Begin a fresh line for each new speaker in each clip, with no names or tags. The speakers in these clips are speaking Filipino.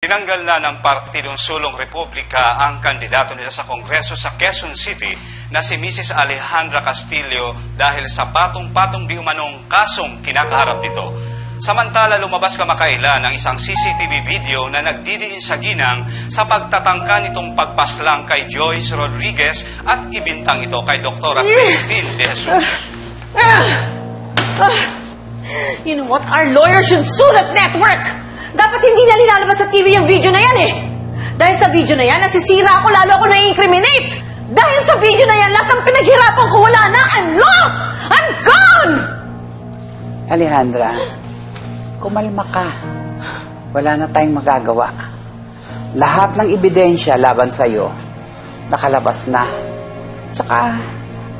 Tinanggal na ng Partidong Sulong Republika ang kandidato nila sa Kongreso sa Quezon City na si Mrs. Alejandra Castillo dahil sa patong-patong di umanong kasong kinakaharap nito. Samantala, lumabas kamakailan ang isang CCTV video na nagdidiin sa ginang sa pagtatangka nitong pagpaslang kay Joyce Rodriguez at ibintang ito kay Dr. Christine De Jesus.
You know what? Our lawyer should sue that network! Dapat hindi na nilalabas sa TV yung video na yan eh! Dahil sa video na yan, nasisira ako, lalo ako na-incriminate! Dahil sa video na yan, lahat ng pinaghirapan ko wala na! I'm lost! I'm gone!
Alejandra, kumalma ka. Wala na tayong magagawa. Lahat ng ebidensya laban sa'yo, nakalabas na. Tsaka,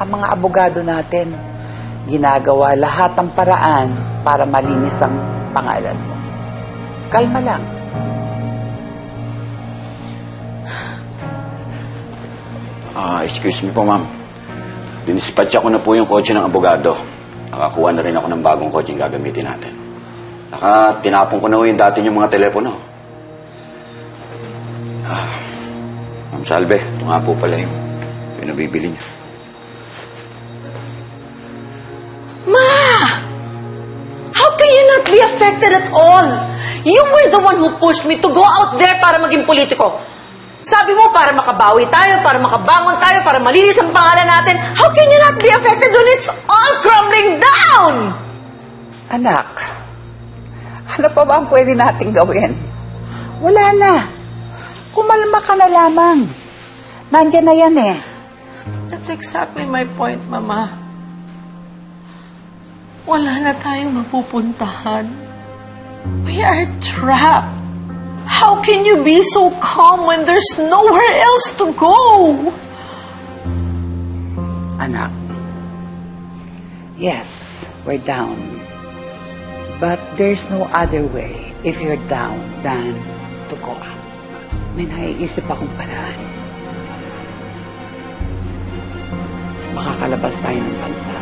ang mga abogado natin, ginagawa lahat ng paraan para malinis ang pangalan mo. Kalma lang.
Excuse me po, ma'am. Dinispatch ako na po yung kotse ng abogado. Nakakuha na rin ako ng bagong kotse yung gagamitin natin. Tinapon ko na yung dati yung mga telepono. Ma'am Salve, ito nga po pala yung nabibili niyo.
Ma! How can you not be affected at all? You were the one who pushed me to go out there para maging politiko. Sabi mo, para makabawi tayo, para makabangon tayo, para malinis ang pangalan natin. How can you not be affected when it's all crumbling down?
Anak, ano pa ba ang pwede nating gawin? Wala na. Kumalma ka na lamang. Nandiyan na yan eh.
That's exactly my point, Mama. Wala na tayong mapupuntahan. We are trapped. How can you be so calm when there's nowhere else to go?
Anak, yes, we're down. But there's no other way if you're down than to go up. May naiisip akong paraan. Makakalabas tayo ng bansa.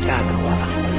Gagawa ako.